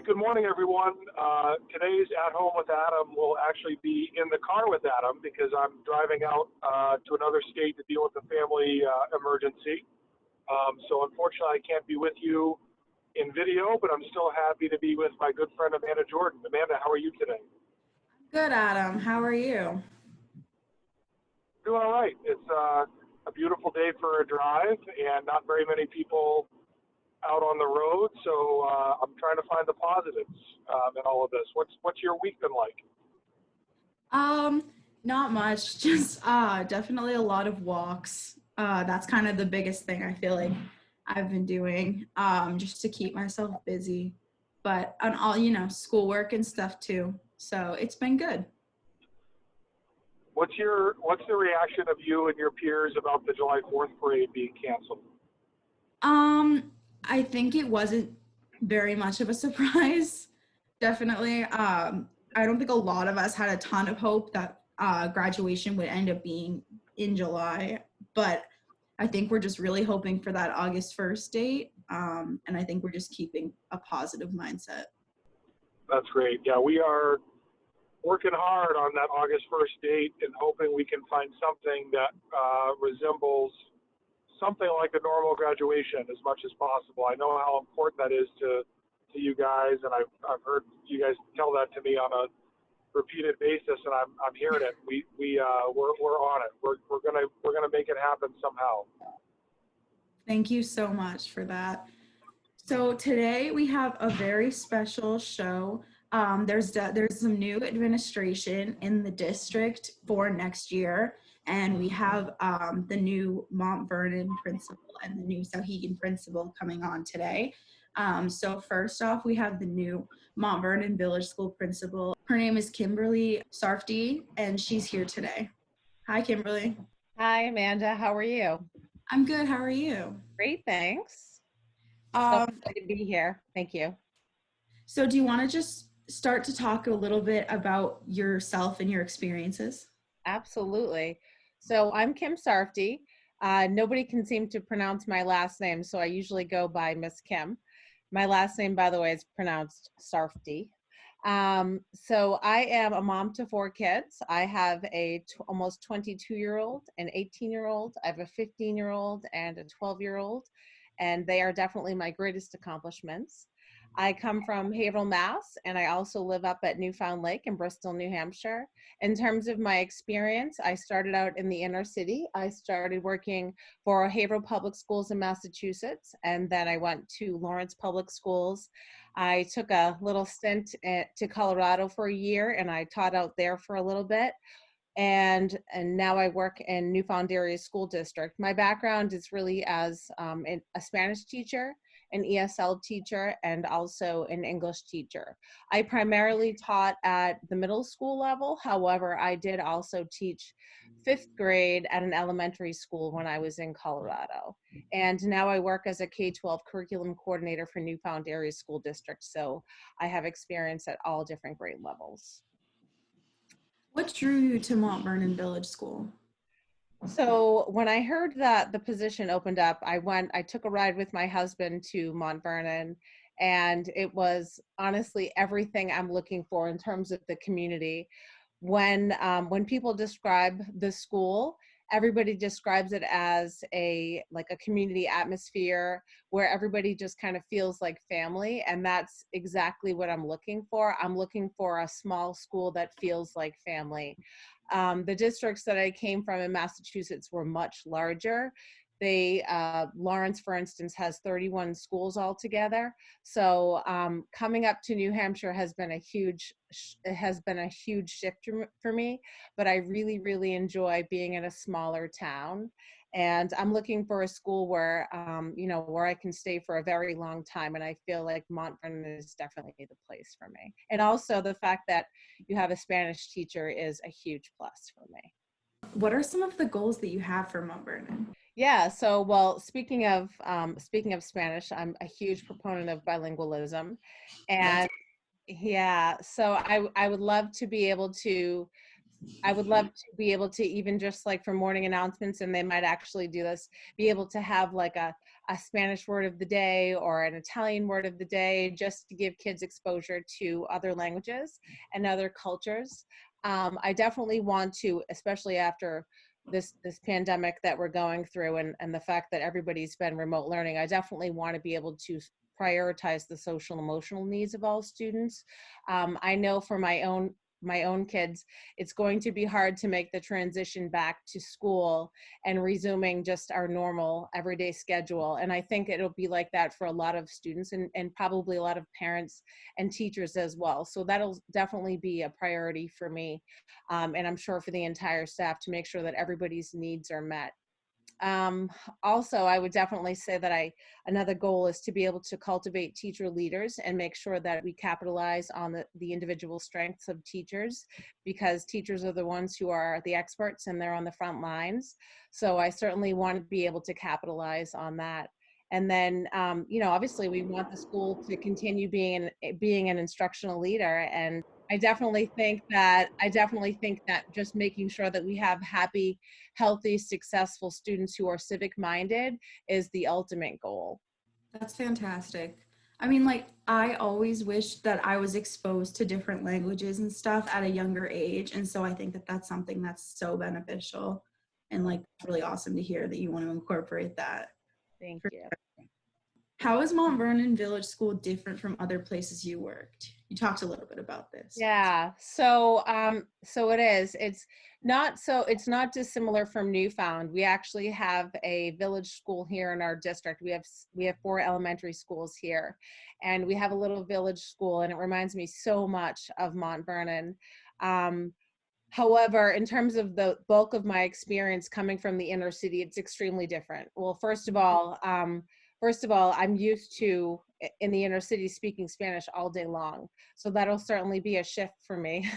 right, good morning, everyone. Today's At Home with Adam will actually be in the car with Adam because I'm driving out to another state to deal with a family emergency. So unfortunately, I can't be with you in video, but I'm still happy to be with my good friend Amanda Jordan. Amanda, how are you today? Good, Adam. How are you? Doing all right. It's a beautiful day for a drive and not very many people out on the road, so I'm trying to find the positives in all of this. What's your week been like? Not much. Just definitely a lot of walks. That's kind of the biggest thing I feel like I've been doing, just to keep myself busy. But on all, schoolwork and stuff too. So it's been good. What's the reaction of you and your peers about the July 4th parade being canceled? I think it wasn't very much of a surprise. Definitely. I don't think a lot of us had a ton of hope that graduation would end up being in July, but I think we're just really hoping for that August 1st date. And I think we're just keeping a positive mindset. That's great. Yeah, we are working hard on that August 1st date and hoping we can find something that resembles something like a normal graduation as much as possible. I know how important that is to you guys, and I've heard you guys tell that to me on a repeated basis, and I'm hearing it. We're on it. We're gonna make it happen somehow. Thank you so much for that. So today we have a very special show. There's some new administration in the district for next year, and we have the new Mont Vernon principal and the new Souhegan principal coming on today. So first off, we have the new Mont Vernon Village School principal. Her name is Kim Sarff, and she's here today. Hi, Kimberly. Hi, Amanda. How are you? I'm good. How are you? Great, thanks. So Um, excited to be here. Thank you. So do you want to just start to talk a little bit about yourself and your experiences? Absolutely. So I'm Kim Sarff. Nobody can seem to pronounce my last name, so I usually go by Miss Kim. My last name, by the way, is pronounced Sarff. So I am a mom to 4 kids. I have a almost 22-year-old, an 18-year-old. I have a 15-year-old and a 12-year-old, and they are definitely my greatest accomplishments. I come from Haverhill, Mass, and I also live up at Newfound Lake in Bristol, New Hampshire. In terms of my experience, I started out in the inner city. I started working for Haverhill Public Schools in Massachusetts, and then I went to Lawrence Public Schools. I took a little stint to Colorado for a year, and I taught out there for a little bit. And now I work in Newfound Area School District. My background is really as a Spanish teacher, an ESL teacher, and also an English teacher. I primarily taught at the middle school level. However, I did also teach 5th grade at an elementary school when I was in Colorado. And now I work as a K-12 curriculum coordinator for Newfound Area School District. So I have experience at all different grade levels. What drew you to Mont Vernon Village School? So when I heard that the position opened up, I took a ride with my husband to Mont Vernon, and it was honestly everything I'm looking for in terms of the community. When people describe the school, everybody describes it as a community atmosphere where everybody just kind of feels like family, and that's exactly what I'm looking for. I'm looking for a small school that feels like family. The districts that I came from in Massachusetts were much larger. Lawrence, for instance, has 31 schools altogether. So coming up to New Hampshire has been a huge shift for me, but I really, really enjoy being in a smaller town. And I'm looking for a school where, where I can stay for a very long time. And I feel like Mont Vernon is definitely the place for me. And also the fact that you have a Spanish teacher is a huge plus for me. What are some of the goals that you have for Mont Vernon? Yeah, so well, speaking of Spanish, I'm a huge proponent of bilingualism, and yeah, so I would love to be able to I would love to be able to, even just like for morning announcements, and they might actually do this, be able to have like a Spanish word of the day or an Italian word of the day, just to give kids exposure to other languages and other cultures. I definitely want to, especially after this pandemic that we're going through, and the fact that everybody's been remote learning, I definitely want to be able to prioritize the social emotional needs of all students. I know for my own kids, it's going to be hard to make the transition back to school and resuming just our normal everyday schedule. And I think it'll be like that for a lot of students, and probably a lot of parents and teachers as well. So that'll definitely be a priority for me. And I'm sure for the entire staff, to make sure that everybody's needs are met. Um, Also, I would definitely say that another goal is to be able to cultivate teacher leaders and make sure that we capitalize on the individual strengths of teachers, because teachers are the ones who are the experts and they're on the front lines. So I certainly want to be able to capitalize on that. And then, obviously we want the school to continue being an instructional leader. And I definitely think that just making sure that we have happy, healthy, successful students who are civic minded is the ultimate goal. That's fantastic. I mean, like, I always wished that I was exposed to different languages and stuff at a younger age. And so I think that that's something that's so beneficial. And, like, it's really awesome to hear that you want to incorporate that. Thank you. How is Mont Vernon Village School different from other places you worked? You talked a little bit about this. Yeah, so it is. It's not dissimilar from Newfound. We actually have a village school here in our district. We have 4 elementary schools here, and we have a little village school, and it reminds me so much of Mont Vernon. However, in terms of the bulk of my experience coming from the inner city, it's extremely different. Well, first of all, I'm used to in the inner city speaking Spanish all day long, so that'll certainly be a shift for me.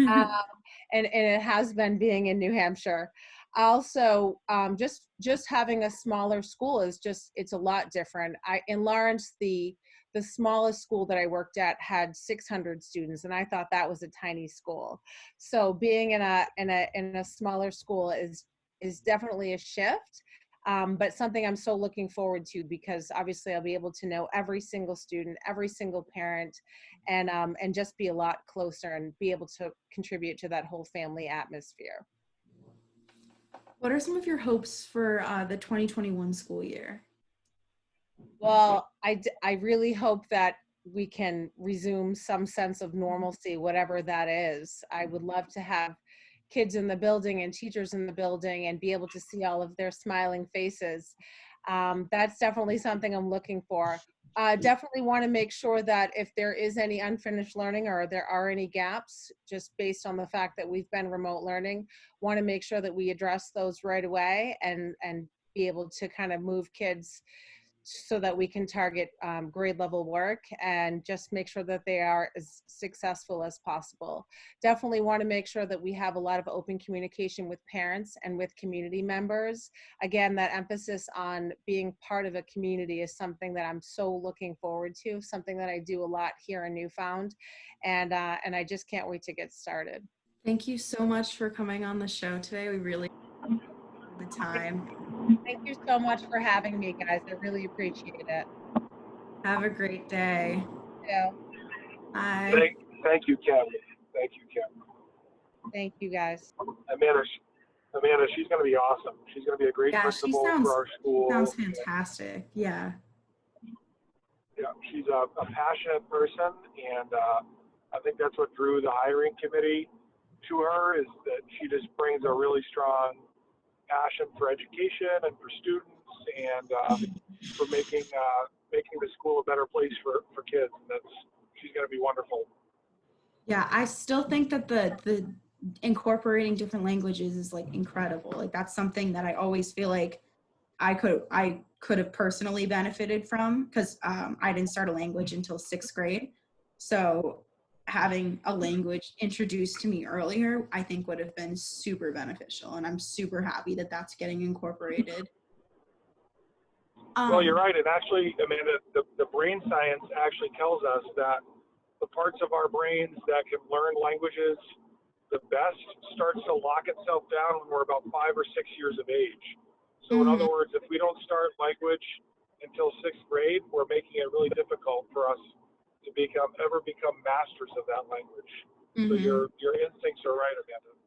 um, and it has been being in New Hampshire. Also, just having a smaller school it's a lot different. In Lawrence, the smallest school that I worked at had 600 students, and I thought that was a tiny school. So being in a smaller school is definitely a shift. But something I'm so looking forward to, because obviously I'll be able to know every single student, every single parent, and just be a lot closer and be able to contribute to that whole family atmosphere. What are some of your hopes for the 2021 school year? Well, I really hope that we can resume some sense of normalcy, whatever that is. I would love to have kids in the building and teachers in the building and be able to see all of their smiling faces. That's definitely something I'm looking for. Definitely want to make sure that if there is any unfinished learning or there are any gaps, just based on the fact that we've been remote learning, want to make sure that we address those right away and be able to kind of move kids so that we can target grade level work and just make sure that they are as successful as possible. Definitely want to make sure that we have a lot of open communication with parents and with community members. Again, that emphasis on being part of a community is something that I'm so looking forward to, something that I do a lot here in Newfound, and I just can't wait to get started. Thank you so much for coming on the show today. We really appreciate the time. Thank you so much for having me, guys. I really appreciate it. Have a great day. Yeah. Bye. Thank you, Kim. Thank you, Kim. Thank you, guys. Amanda, she's going to be awesome. She's going to be a great principal for our school. Sounds fantastic. Yeah. Yeah, she's a passionate person, and I think that's what drew the hiring committee to her, is that she just brings a really strong passion for education and for students, and for making the school a better place for kids. And she's going to be wonderful. Yeah, I still think that the incorporating different languages is like incredible. Like that's something that I always feel like I could have personally benefited from, because I didn't start a language until 6th grade. So having a language introduced to me earlier, I think would have been super beneficial. And I'm super happy that that's getting incorporated. Well, you're right. And actually, Amanda, the brain science actually tells us that the parts of our brains that can learn languages the best starts to lock itself down when we're about 5 or 6 years of age. So in other words, if we don't start language until 6th grade, we're making it really difficult for us to ever become masters of that language. So your instincts are right, Amanda.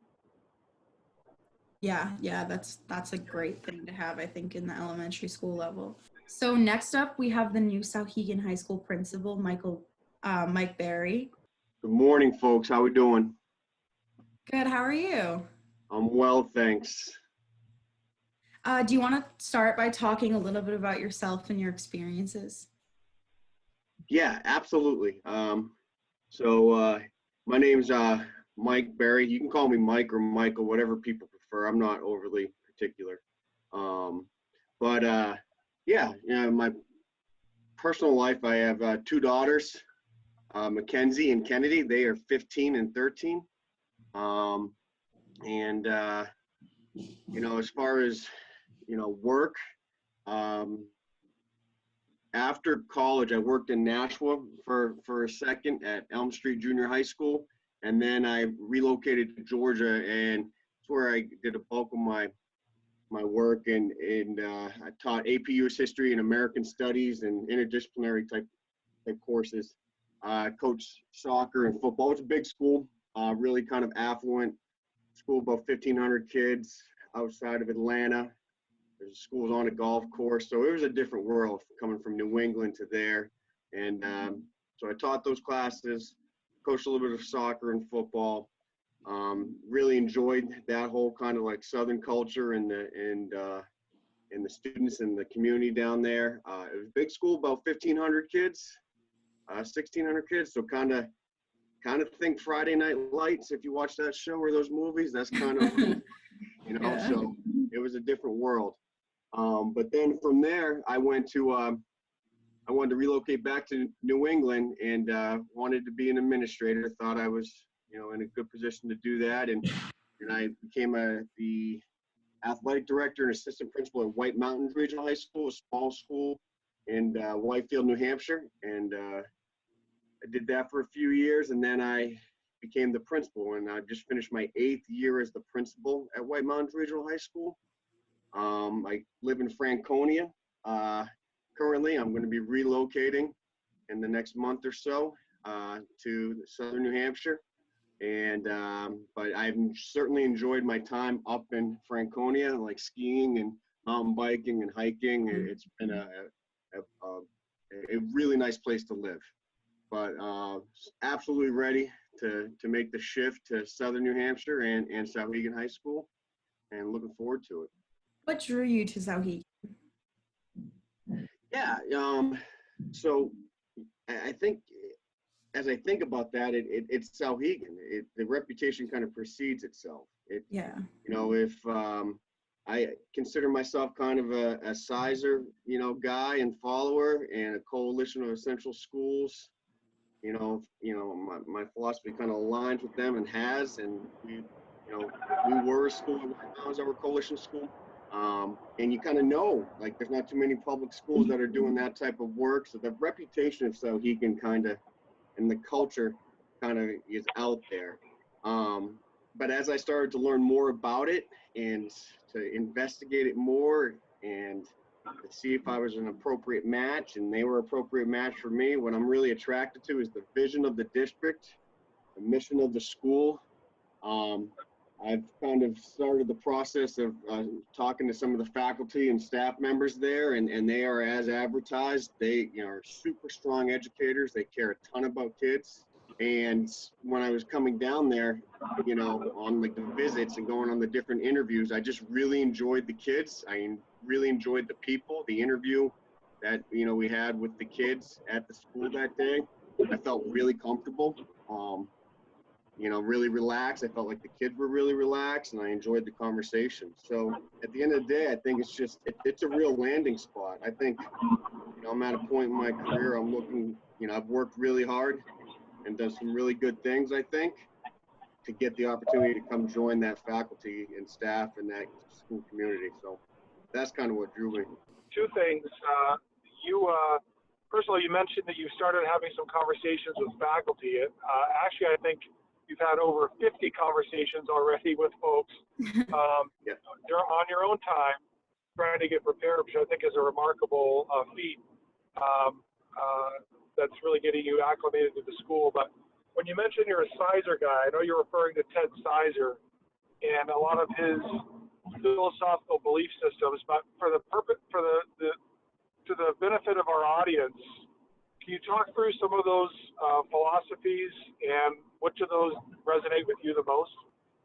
Yeah, that's a great thing to have, I think, in the elementary school level. So next up, we have the new Souhegan High School principal, Mike Berry. Good morning, folks. How we doing? Good. How are you? I'm well, thanks. Do you want to start by talking a little bit about yourself and your experiences? Yeah, absolutely. So my name's Mike Berry. You can call me Mike or Michael, whatever people prefer. I'm not overly particular. My personal life, I have 2 daughters, Mackenzie and Kennedy. They are 15 and 13. As far as, work, after college, I worked in Nashua for a second at Elm Street Junior High School, and then I relocated to Georgia, and it's where I did a bulk of my work, and I taught AP US History and American Studies and interdisciplinary type courses. Coached soccer and football. It's a big school, really kind of affluent school, about 1,500 kids outside of Atlanta. There's schools on a golf course, so it was a different world coming from New England to there. And so I taught those classes, coached a little bit of soccer and football. Really enjoyed that whole kind of like Southern culture and the students and the community down there. It was a big school, about 1,500 kids, 1,600 kids. So kind of think Friday Night Lights. If you watch that show or those movies, that's kind of Yeah. So it was a different world. But then from there, I wanted to relocate back to New England and wanted to be an administrator. Thought I was, in a good position to do that. And I became the athletic director and assistant principal at White Mountains Regional High School, a small school in Whitefield, New Hampshire. And I did that for a few years, and then I became the principal. And I just finished my 8th year as the principal at White Mountains Regional High School. I live in Franconia. Currently, I'm going to be relocating in the next month or so to southern New Hampshire. And but I've certainly enjoyed my time up in Franconia, like skiing and mountain biking and hiking. It's been a really nice place to live. But absolutely ready to make the shift to southern New Hampshire and Souhegan High School, and looking forward to it. What drew you to Souhegan? Yeah, so I think as I think about that, it's Souhegan. The reputation kind of precedes itself. If I consider myself kind of a Sizer, guy and follower, and a coalition of essential schools. My philosophy kind of aligns with them and has, and we were a school at White Mountains, our coalition school. And you kind of know, like, there's not too many public schools that are doing that type of work. So the reputation of Souhegan and the culture kind of is out there. But as I started to learn more about it and to investigate it more and to see if I was an appropriate match and they were an appropriate match for me, what I'm really attracted to is the vision of the district, the mission of the school. I've kind of started the process of talking to some of the faculty and staff members there, and they are as advertised. They are super strong educators. They care a ton about kids. And when I was coming down there, on like the visits and going on the different interviews, I just really enjoyed the kids. I really enjoyed the people, the interview that, we had with the kids at the school that day. I felt really comfortable. Really relaxed. I felt like the kids were really relaxed, and I enjoyed the conversation. So at the end of the day, I think it's a real landing spot. I think, I'm at a point in my career, I'm looking, I've worked really hard and done some really good things, I think, to get the opportunity to come join that faculty and staff and that school community. So that's kind of what drew me. 2 things. First of all, you mentioned that you started having some conversations with faculty. Actually, I think you've had over 50 conversations already with folks Yeah. on your own time, trying to get prepared, which I think is a remarkable feat. That's really getting you acclimated to the school. But when you mentioned you're a Sizer guy, I know you're referring to Ted Sizer and a lot of his philosophical belief systems. But for the purpose, to the benefit of our audience, can you talk through some of those philosophies and which of those resonate with you the most?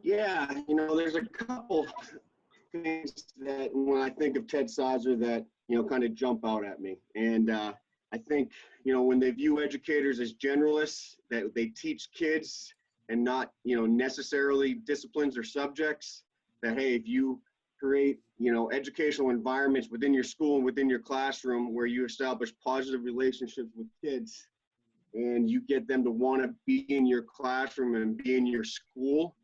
Yeah, you know, there's a couple things that when I think of Ted Sizer that, you know, kind of jump out at me. And I think, you know, when they view educators as generalists, that they teach kids and not, you know, necessarily disciplines or subjects, that, hey, if you create, you know, educational environments within your school and within your classroom where you establish positive relationships with kids and you get them to want to be in your classroom and be in your school,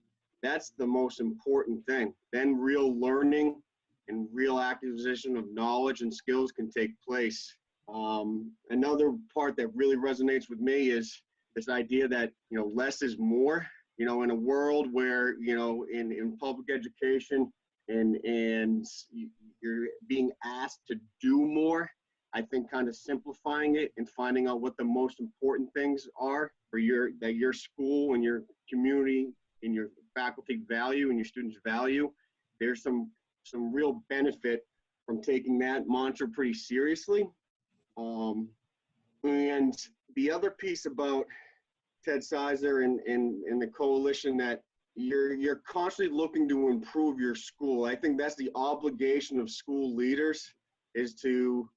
that's the most important thing. Then real learning and real acquisition of knowledge and skills can take place. Another part that really resonates with me is this idea that, you know, less is more. You know, in a world where, you know, in public education and you're being asked to do more, I think kind of simplifying it and finding out what the most important things are for your school and your community and your faculty value and your students value. There's some real benefit from taking that mantra pretty seriously. And the other piece about Ted Sizer and the coalition, that you're constantly looking to improve your school. I think that's the obligation of school leaders, is to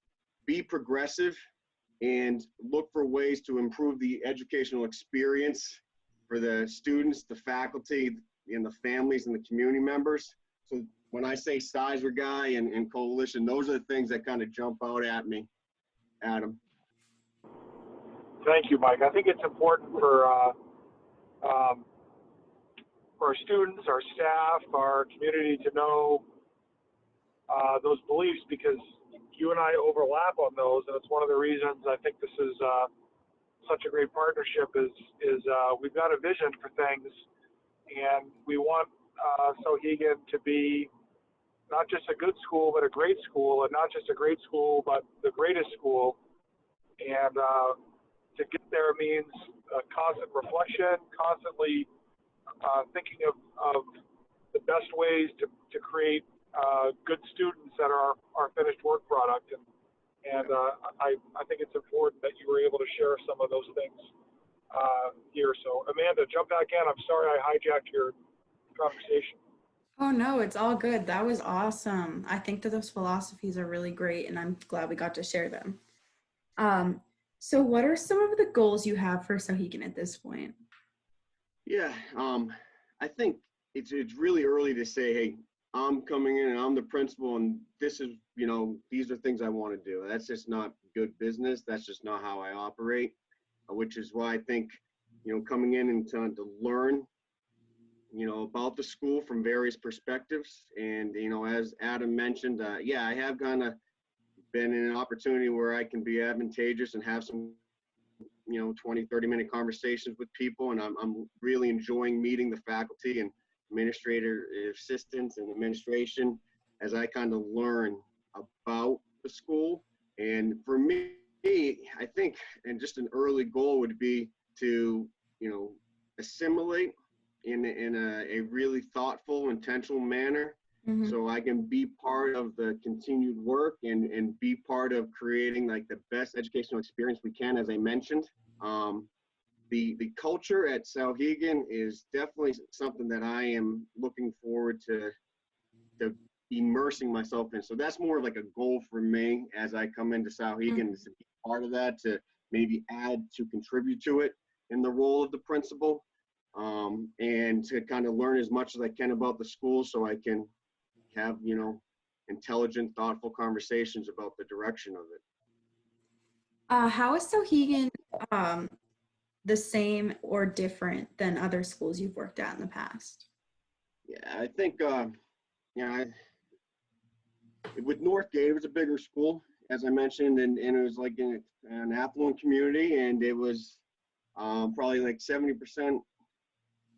be progressive and look for ways to improve the educational experience for the students, the faculty, and the families and the community members. So when I say Sizer guy and coalition, those are the things that kind of jump out at me, Adam. Thank you, Mike. I think it's important for our students, our staff, our community to know those beliefs, because you and I overlap on those, and it's one of the reasons I think this is such a great partnership. Is we've got a vision for things, and we want Souhegan to be not just a good school, but a great school, and not just a great school, but the greatest school. And to get there means constant reflection, constantly thinking of the best ways to create good students that are our finished work product. And I think it's important that you were able to share some of those things here. So Amanda, jump back in. I'm sorry I hijacked your conversation. Oh no, it's all good. That was awesome. I think that those philosophies are really great, and I'm glad we got to share them. So what are some of the goals you have for Souhegan at this point? Yeah, I think it's really early to say, hey, I'm coming in and I'm the principal and this is, you know, these are things I want to do. That's just not good business. That's just not how I operate, which is why I think, you know, coming in and trying to learn, you know, about the school from various perspectives. And, you know, as Adam mentioned, yeah, I have kind of been in an opportunity where I can be advantageous and have some, you know, 20-30-minute conversations with people. And I'm really enjoying meeting the faculty and administrator assistants and administration as I kind of learn about the school. And for me, I think, and just an early goal would be to, you know, assimilate in a really thoughtful, intentional manner. Mm-hmm. So I can be part of the continued work and be part of creating like the best educational experience we can, as I mentioned. The culture at Souhegan is definitely something that I am looking forward to immersing myself in. So that's more of like a goal for me as I come into Souhegan, is to be part of that, to maybe add, to contribute to it in the role of the principal, and to kind of learn as much as I can about the school so I can have, you know, intelligent, thoughtful conversations about the direction of it. How is Souhegan the same or different than other schools you've worked at in the past? Yeah, I think, with Northgate, it was a bigger school, as I mentioned, and it was like in an affluent community, and it was probably like 70%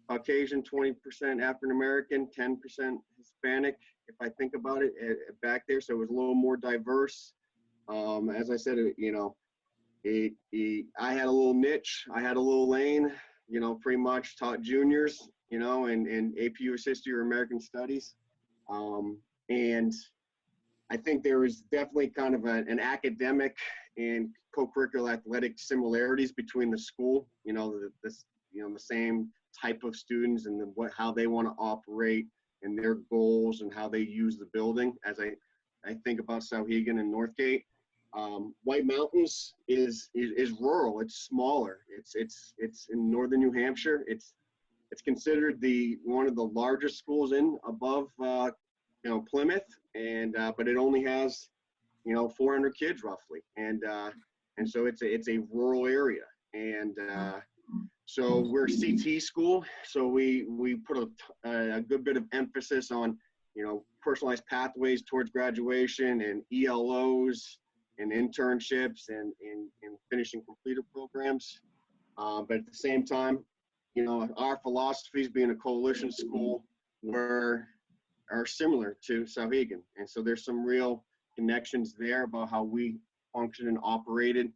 Caucasian, 20% African American, 10% Hispanic, if I think about it, back there. So it was a little more diverse. As I said, I had a little niche, I had a little lane, pretty much taught juniors, and AP US History or American Studies. And I think there was definitely kind of an academic and co-curricular athletic similarities between the school, the same type of students and how they want to operate and their goals and how they use the building. As I think about Souhegan and Northgate, White Mountains is rural. It's smaller. It's in northern New Hampshire. It's considered one of the largest schools above Plymouth, and but it only has 400 kids roughly, and so it's a rural area, and so we're a CT school, so we put a good bit of emphasis on personalized pathways towards graduation and ELOs and internships and finishing completed programs, but at the same time, our philosophies, being a coalition school, are similar to Souhegan, and so there's some real connections there about how we function and operated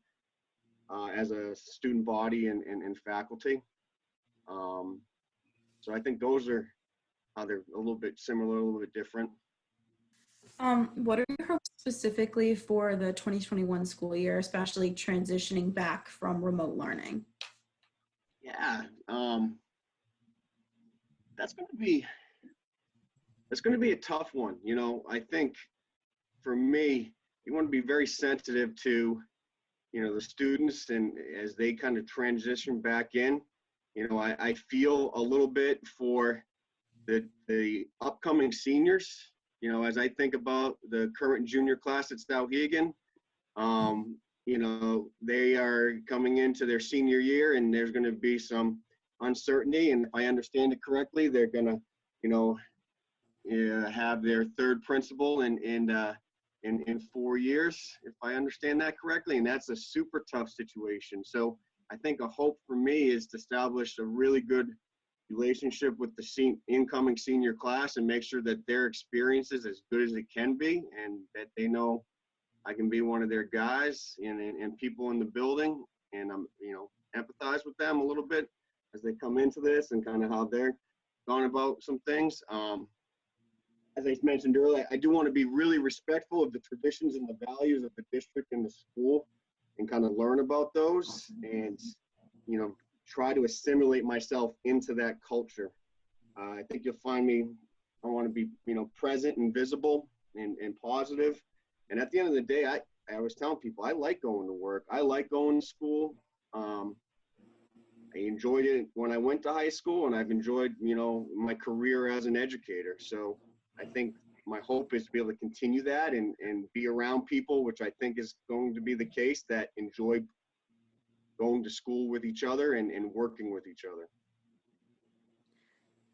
as a student body and faculty. So I think those are how they're a little bit similar, a little bit different. What are your hopes specifically for the 2021 school year, especially transitioning back from remote learning? Yeah, that's going to be a tough one. I think for me, you want to be very sensitive to, the students, and as they kind of transition back in, I feel a little bit for the upcoming seniors, as I think about the current junior class at Souhegan, they are coming into their senior year, and there's going to be some uncertainty. And if I understand it correctly, they're going to, have their third principal in 4 years, if I understand that correctly. And that's a super tough situation. So I think a hope for me is to establish a really good relationship with the incoming senior class and make sure that their experience is as good as it can be, and that they know I can be one of their guys and people in the building, and I'm, empathize with them a little bit as they come into this and kind of how they're gone about some things. As I mentioned earlier, I do want to be really respectful of the traditions and the values of the district and the school, and kind of learn about those, and try to assimilate myself into that culture. I think you'll find me, I want to be present and visible and positive. And at the end of the day, I was telling people, I like going to work. I like going to school. I enjoyed it when I went to high school, and I've enjoyed, my career as an educator. So I think my hope is to be able to continue that and be around people, which I think is going to be the case, that enjoy going to school with each other and working with each other.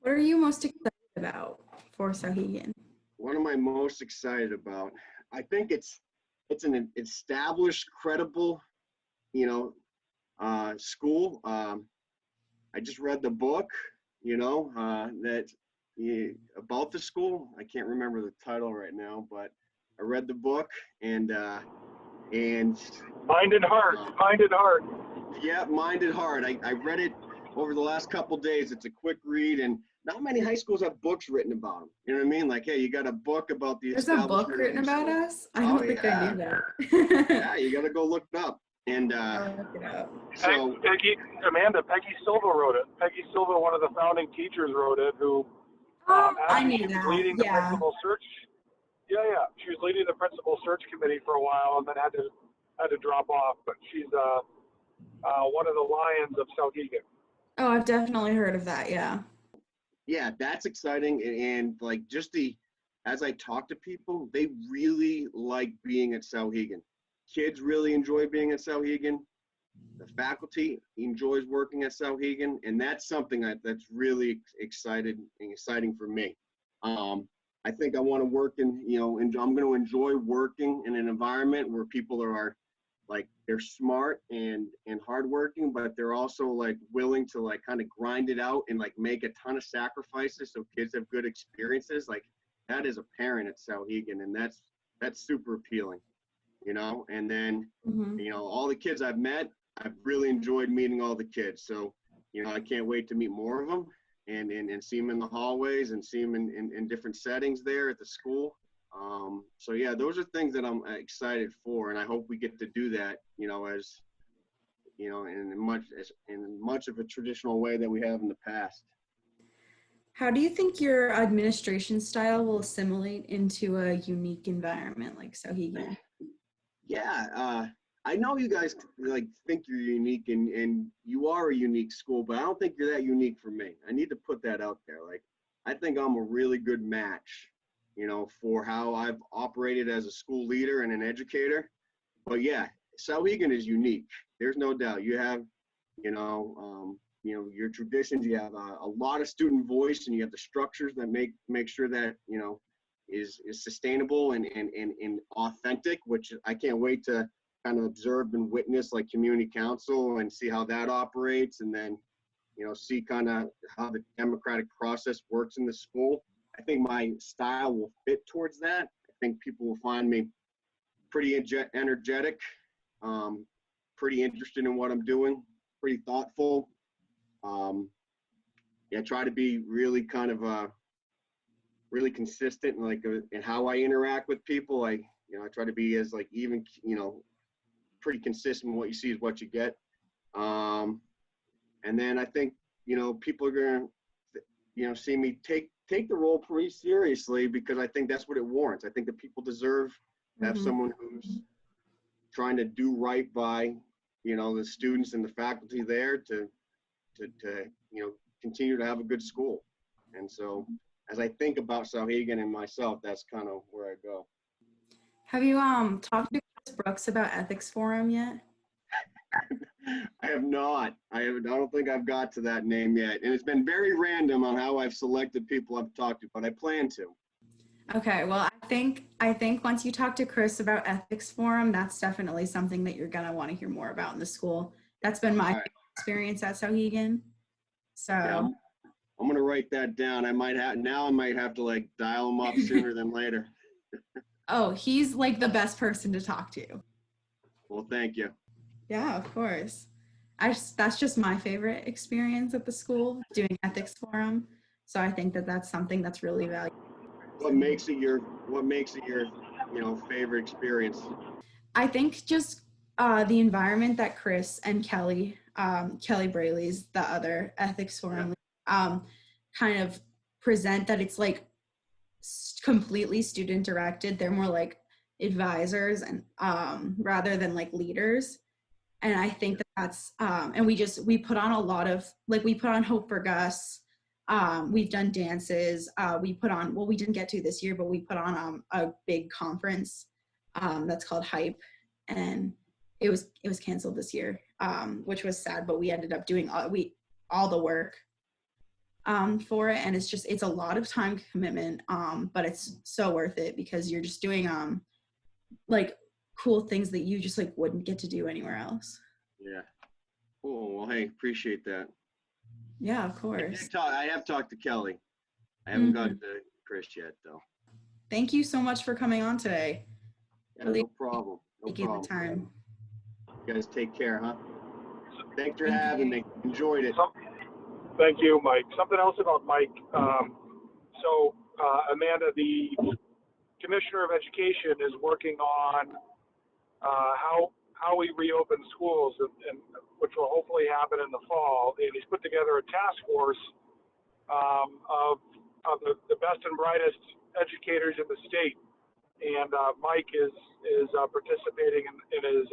What are you most excited about for Souhegan? What am I most excited about? I think it's an established, credible, school. I just read the book, about the school. I can't remember the title right now, but I read the book, and Mind and Heart. Yeah, Mind and Heart. I read it over the last couple of days. It's a quick read, and not many high schools have books written about them. You know what I mean? Like, hey, you got a book about the There's a book written about us? I don't think I knew that. Yeah, you got to go look it up. And I'll look it up. so Peggy Silva wrote it. Peggy Silva, one of the founding teachers, wrote it, who I knew she was that. leading the Yeah. principal search. Yeah. She was leading the principal search committee for a while, and then had to drop off. But she's one of the lions of Souhegan. Oh, I've definitely heard of that. Yeah. yeah, that's exciting. And like, as I talk to people, they really like being at Souhegan. Kids really enjoy being at Souhegan. The faculty enjoys working at Souhegan, and that's something that's really exciting for me. I think I want to work in, and I'm going to enjoy working in an environment where people are like they're smart and hardworking, but they're also like willing to like kind of grind it out and like make a ton of sacrifices so kids have good experiences. Like that is apparent at Souhegan, and that's super appealing, you know. And then, Mhm. you know, all the kids I've met, I've really enjoyed meeting all the kids. So, you know, I can't wait to meet more of them and see them in the hallways and see them in different settings there at the school. So yeah, those are things that I'm excited for, and I hope we get to do that, you know, as you know, in much of a traditional way that we have in the past. How do you think your administration style will assimilate into a unique environment like Souhegan? Yeah, I know you guys like think you're unique, and you are a unique school, but I don't think you're that unique for me. I need to put that out there. Like, I think I'm a really good match, you know, for how I've operated as a school leader and an educator. But yeah, Souhegan is unique. There's no doubt. You have, you know, your traditions. You have a lot of student voice, and you have the structures that make sure that, you know, is sustainable and authentic, which I can't wait to kind of observe and witness, like community council, and see how that operates, and then, you know, see kind of how the democratic process works in the school. I think my style will fit towards that. I think people will find me pretty energetic, pretty interested in what I'm doing, pretty thoughtful. Yeah, try to be really kind of really consistent in like in how I interact with people. I try to be as like even, you know, pretty consistent. What you see is what you get. And then I think, you know, people are gonna, you know, see me take the role pretty seriously, because I think that's what it warrants. I think that people deserve to have someone who's trying to do right by, you know, the students and the faculty there to you know, continue to have a good school. And so as I think about Souhegan and myself, that's kind of where I go. Have you talked to Chris Brooks about Ethics Forum yet? I have not. I don't think I've got to that name yet. And it's been very random on how I've selected people I've talked to, but I plan to. Okay, well, I think once you talk to Chris about Ethics Forum, that's definitely something that you're gonna want to hear more about in the school. That's been my experience at Souhegan. So yeah, I'm gonna write that down. I might have to like dial him up sooner than later. oh, he's like the best person to talk to. Well, thank you. Yeah, of course. That's just my favorite experience at the school, doing Ethics Forum. So I think that that's something that's really valuable. What makes it your you know, favorite experience? I think just the environment that Chris and Kelly Braley's the other Ethics Forum, kind of present, that it's like completely student directed. They're more like advisors and rather than like leaders. And I think that that's and we put on a lot of, like, we put on Hope for Gus. We've done dances. We put on, well, we didn't get to this year, but we put on a big conference that's called Hype, and it was canceled this year, which was sad. But we ended up doing all the work for it, and it's a lot of time commitment, but it's so worth it, because you're just doing like cool things that you just like wouldn't get to do anywhere else. Yeah. Cool. Well, hey, appreciate that. Yeah, of course. I have talked to Kelly. I haven't gotten to Chris yet, though. Thank you so much for coming on today. Yeah, Really no problem. No taking problem. the time. You guys take care, huh? Thanks for having me. Enjoyed it. Thank you, Mike. Something else about Mike. Amanda, the Commissioner of Education, is working on how we reopen schools, and which will hopefully happen in the fall. And he's put together a task force of the best and brightest educators in the state. And Mike is participating and is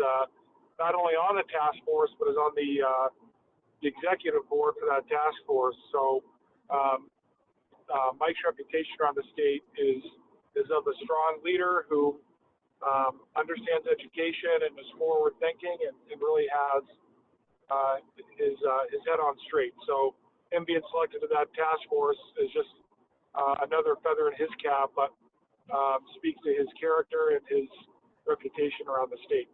not only on the task force, but is on the executive board for that task force. So Mike's reputation around the state is of a strong leader who understands education and is forward thinking, and really has his head on straight. So him being selected to that task force is just another feather in his cap, but speaks to his character and his reputation around the state.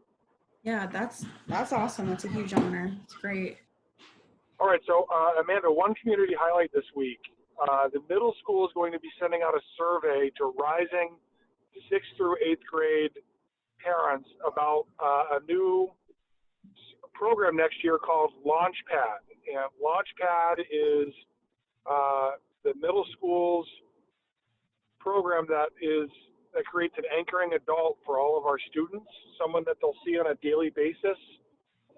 Yeah, that's awesome. That's a huge honor. It's great. All right, so Amanda, one community highlight this week. The middle school is going to be sending out a survey to rising 6th through 8th grade parents about a new program next year called Launchpad. And Launchpad is the middle school's program that creates an anchoring adult for all of our students, someone that they'll see on a daily basis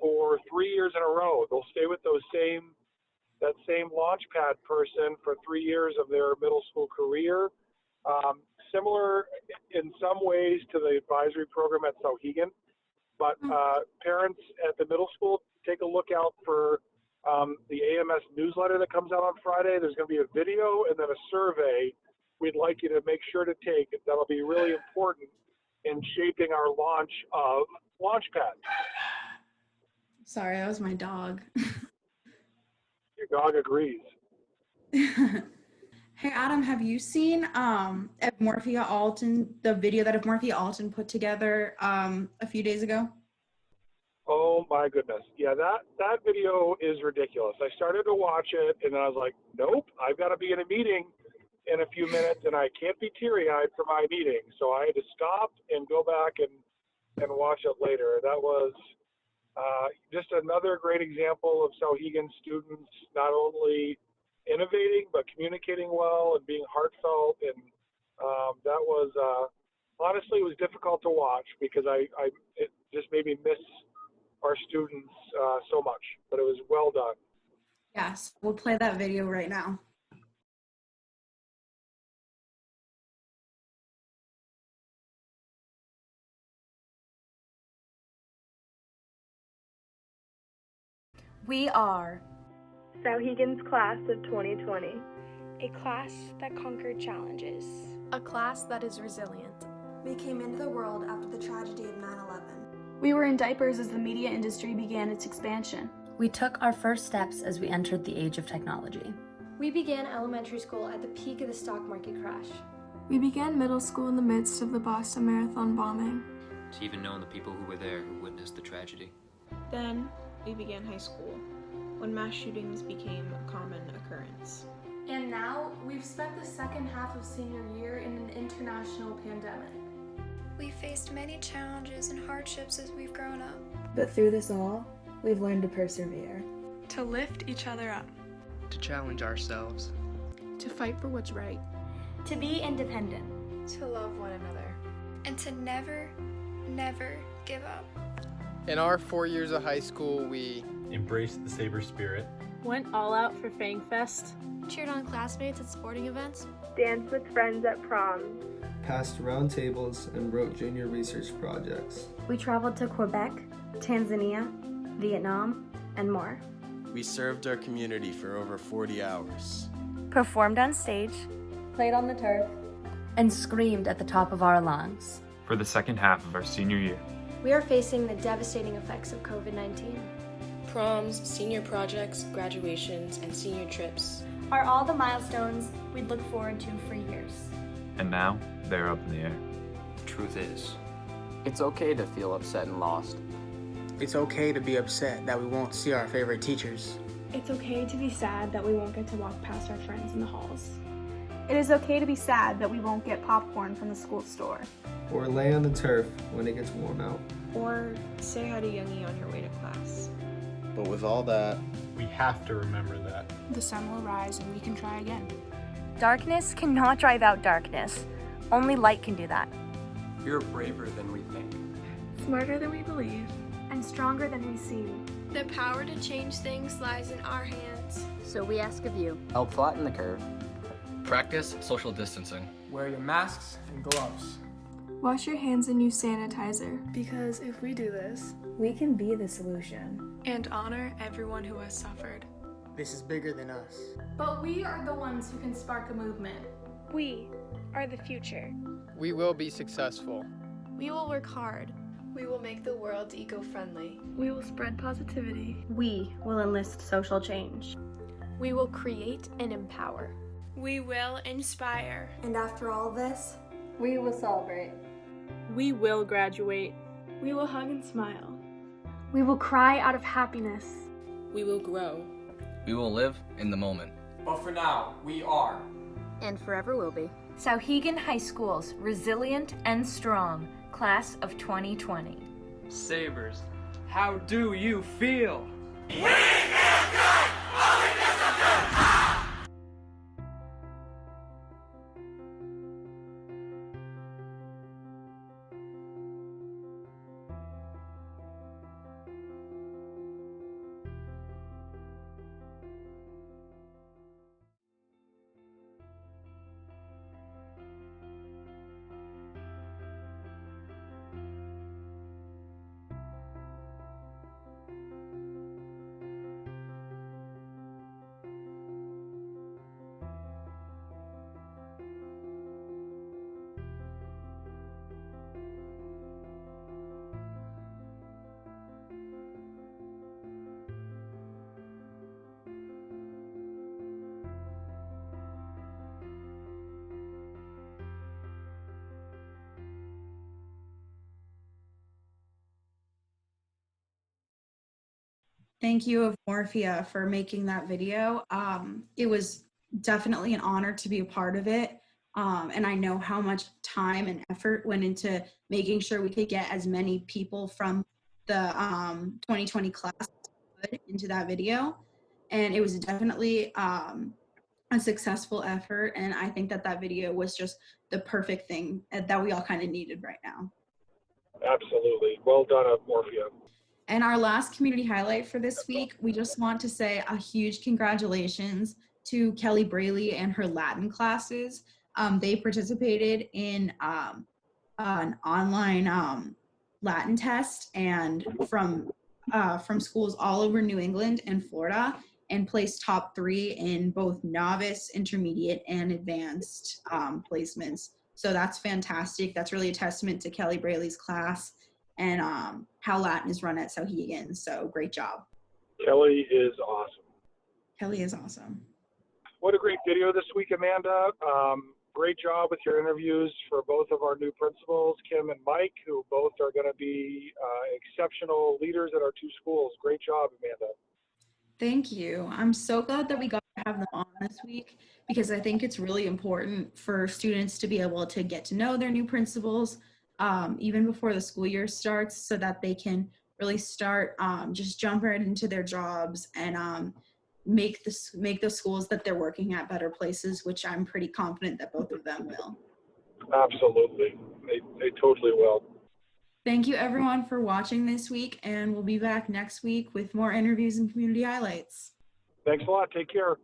for 3 years in a row. They'll stay with that same Launchpad person for 3 years of their middle school career. Similar in some ways to the advisory program at Souhegan, but parents at the middle school, take a look out for the AMS newsletter that comes out on Friday. There's going to be a video and then a survey we'd like you to make sure to take. That'll be really important in shaping our launch of Launchpad. Sorry, that was my dog. Your dog agrees. Hey Adam, have you seen Morphia Alton, the video that Morphia Alton put together a few days ago? Oh my goodness. Yeah, that video is ridiculous. I started to watch it and then I was like, nope, I've got to be in a meeting in a few minutes and I can't be teary-eyed for my meeting. So I had to stop and go back and watch it later. That was just another great example of Souhegan students not only innovating but communicating well and being heartfelt. And that was honestly, it was difficult to watch because it just made me miss our students so much, but it was well done. Yes, we'll play that video right now. We are Souhegan's class of 2020. A class that conquered challenges. a class that is resilient. We came into the world after the tragedy of 9/11. We were in diapers as the media industry began its expansion. We took our first steps as we entered the age of technology. We began elementary school at the peak of the stock market crash. We began middle school in the midst of the Boston Marathon bombing. To even know the people who were there who witnessed the tragedy. Then we began high school, when mass shootings became a common occurrence. And now we've spent the second half of senior year in an international pandemic. We faced many challenges and hardships as we've grown up. But through this all, we've learned to persevere. To lift each other up. To challenge ourselves. To fight for what's right. To be independent. To love one another. And to never, never give up. In our 4 years of high school, we embraced the Sabre spirit. Went all out for Fang Fest. Cheered on classmates at sporting events. Danced with friends at prom. Passed round tables and wrote junior research projects. We traveled to Quebec, Tanzania, Vietnam, and more. We served our community for over 40 hours. Performed on stage. Played on the turf. And screamed at the top of our lungs. For the second half of our senior year. We are facing the devastating effects of COVID-19. Proms, senior projects, graduations, and senior trips are all the milestones we'd look forward to for years. And now, they're up in the air. The truth is, it's okay to feel upset and lost. It's okay to be upset that we won't see our favorite teachers. It's okay to be sad that we won't get to walk past our friends in the halls. It is okay to be sad that we won't get popcorn from the school store. Or lay on the turf when it gets warm out. Or say hi to Youngie on your way to class. But with all that, we have to remember that the sun will rise and we can try again. Darkness cannot drive out darkness. Only light can do that. We are braver than we think. Smarter than we believe. And stronger than we seem. The power to change things lies in our hands. So we ask of you. Help flatten the curve. Practice social distancing. Wear your masks and gloves. Wash your hands and use sanitizer. Because if we do this, we can be the solution. And honor everyone who has suffered. This is bigger than us. But we are the ones who can spark a movement. We are the future. We will be successful. We will work hard. We will make the world eco-friendly. We will spread positivity. We will enlist social change. We will create and empower. We will inspire. And after all this, we will celebrate. We will graduate. We will hug and smile. We will cry out of happiness. We will grow. We will live in the moment. But for now, we are. And forever will be. Souhegan High School's resilient and strong class of 2020. Sabres, how do you feel? We feel good! Only discipline! Thank you, Morphia, for making that video. It was definitely an honor to be a part of it. And I know how much time and effort went into making sure we could get as many people from the 2020 class into that video. And it was definitely a successful effort. And I think that that video was just the perfect thing that we all kind of needed right now. Absolutely. Well done, Morphia. And our last community highlight for this week, we just want to say a huge congratulations to Kelly Braley and her Latin classes. They participated in an online Latin test and from schools all over New England and Florida, and placed top 3 in both novice, intermediate, and advanced placements. So that's fantastic. That's really a testament to Kelly Braley's class and how Latin is run at Souhegan. So great job. Kelly is awesome. Kelly is awesome. What a great video this week, Amanda. Great job with your interviews for both of our new principals, Kim and Mike, who both are going to be exceptional leaders at our 2 schools. Great job, Amanda. Thank you. I'm so glad that we got to have them on this week, because I think it's really important for students to be able to get to know their new principals even before the school year starts, so that they can really start just jump right into their jobs and make the schools that they're working at better places, which I'm pretty confident that both of them will. Absolutely. They totally will. Thank you everyone for watching this week, and we'll be back next week with more interviews and community highlights. Thanks a lot. Take care.